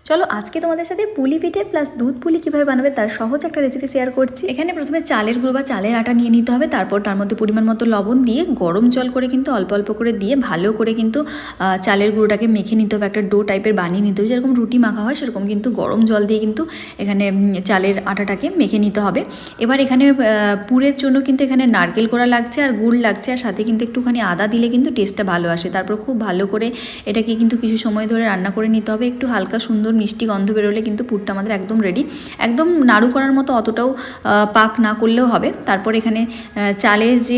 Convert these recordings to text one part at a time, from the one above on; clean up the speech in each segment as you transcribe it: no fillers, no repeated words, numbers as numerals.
চলো আজকে তোমাদের সাথে পুলি পিঠে প্লাস দুধ পুলি কীভাবে বানাবে তার সহজ একটা রেসিপি শেয়ার করছি। এখানে প্রথমে চালের গুঁড়ো বা চালের আটা নিয়ে নিতে হবে, তারপর তার মধ্যে পরিমাণ মতো লবণ দিয়ে গরম জল করে কিন্তু অল্প অল্প করে দিয়ে ভালো করে কিন্তু চালের গুঁড়োটাকে মেখে নিতে হবে, একটা ডো টাইপের বানিয়ে নিতে হবে, যেরকম রুটি মাখা হয় সেরকম কিন্তু গরম জল দিয়ে কিন্তু এখানে চালের আটাটাকে মেখে নিতে হবে। এবার এখানে পুরের জন্য কিন্তু এখানে নারকেল কোড়া লাগছে আর গুড় লাগছে, আর সাথে কিন্তু একটুখানি আদা দিলে কিন্তু টেস্টটা ভালো আসে। তারপর খুব ভালো করে এটাকে কিন্তু কিছু সময় ধরে রান্না করে নিতে হবে, একটু হালকা সুন্দর মিষ্টি গন্ধ বেরোলে কিন্তু পুরটা আমাদের একদম রেডি। একদম নাড়ু করার মতো অতটাও পাক না করলেও হবে। তারপর এখানে চালের যে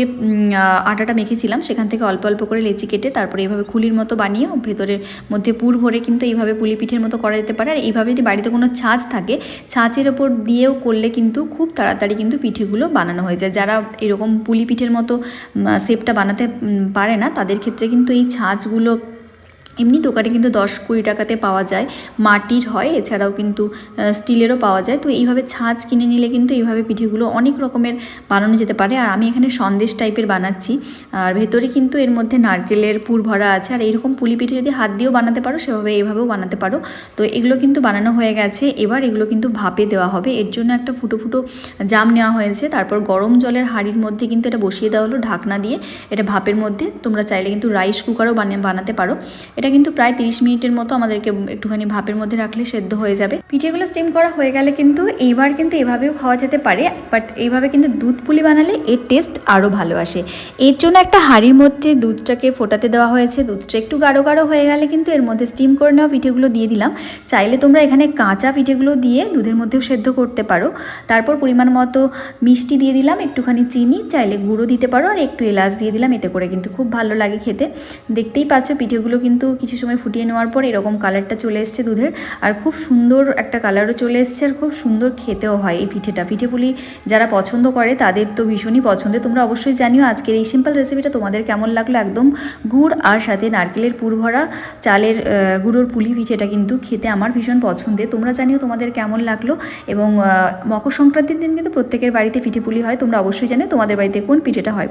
আটাটা মেখেছিলাম সেখান থেকে অল্প অল্প করে লেচি কেটে তারপরে এইভাবে খুলির মতো বানিয়ে ভেতরের মধ্যে পুর ভরে কিন্তু এইভাবে পুলি পিঠের মতো করা যেতে পারে। আর এইভাবে যদি বাড়িতে কোনো ছাঁচ থাকে ছাঁচের ওপর দিয়েও করলে কিন্তু খুব তাড়াতাড়ি কিন্তু পিঠেগুলো বানানো হয়ে যায়। যারা এরকম পুলি পিঠের মতো শেপটা বানাতে পারে না তাদের ক্ষেত্রে কিন্তু এই ছাঁচগুলো এমনি দোকানে কিন্তু 10-20 টাকাতে পাওয়া যায়, মাটির হয়, এছাড়াও কিন্তু স্টিলেরও পাওয়া যায়। তো এইভাবে ছাঁচ কিনে নিলে কিন্তু এইভাবে পিঠেগুলো অনেক রকমের বানানো যেতে পারে। আর আমি এখানে সন্দেশ টাইপের বানাচ্ছি, আর ভেতরে কিন্তু এর মধ্যে নারকেলের পুর ভরা আছে। আর এইরকম পুলি পিঠে যদি হাত দিয়েও বানাতে পারো সেভাবে এভাবেও বানাতে পারো। তো এগুলো কিন্তু বানানো হয়ে গেছে, এবার এগুলো কিন্তু ভাপে দেওয়া হবে। এর জন্য একটা ফুটো ফুটো জাম নেওয়া হয়েছে, তারপর গরম জলের হাঁড়ির মধ্যে কিন্তু এটা বসিয়ে দেওয়া হলো ঢাকনা দিয়ে। এটা ভাপের মধ্যে, তোমরা চাইলে কিন্তু রাইস কুকারও বানাতে পারো। এটা কিন্তু প্রায় 30 মিনিটের মতো আমাদেরকে একটুখানি ভাপের মধ্যে রাখলে সেদ্ধ হয়ে যাবে। পিঠেগুলো স্টিম করা হয়ে গেলে কিন্তু এইবার কিন্তু এভাবেও খাওয়া যেতে পারে, বাট এইভাবে কিন্তু দুধ পুলি বানালে এর টেস্ট আরও ভালো আসে। এর জন্য একটা হাঁড়ির মধ্যে দুধটাকে ফোটাতে দেওয়া হয়েছে। দুধটা একটু গাঢ় গাঢ় হয়ে গেলে কিন্তু এর মধ্যে স্টিম করে নেওয়া পিঠেগুলো দিয়ে দিলাম। চাইলে তোমরা এখানে কাঁচা পিঠেগুলো দিয়ে দুধের মধ্যেও সেদ্ধ করতে পারো। তারপর পরিমাণ মতো মিষ্টি দিয়ে দিলাম, একটুখানি চিনি, চাইলে গুঁড়ো দিতে পারো, আর একটু এলাচ দিয়ে দিলাম। এতে করে কিন্তু খুব ভালো লাগে খেতে। দেখতেই পাচ্ছ পিঠেগুলো কিন্তু কিছু সময় ফুটিয়ে নেওয়ার পর এরকম কালারটা চলে এসছে দুধের, আর খুব সুন্দর একটা কালারও চলে এসছে, আর খুব সুন্দর খেতেও হয় এই পিঠেটা। পিঠে পুলি যারা পছন্দ করে তাদের তো ভীষণই পছন্দের। তোমরা অবশ্যই জানিও আজকের এই সিম্পল রেসিপিটা তোমাদের কেমন লাগলো। একদম গুড় আর সাথে নারকেলের পুর ভরা চালের গুঁড়োর পুলি পিঠেটা কিন্তু খেতে আমার ভীষণ পছন্দের। তোমরা জানিও তোমাদের কেমন লাগলো। এবং মকর সংক্রান্তির দিন কিন্তু প্রত্যেকের বাড়িতে পিঠে পুলি হয়, তোমরা অবশ্যই জানিও তোমাদের বাড়িতে কোন পিঠেটা হয়।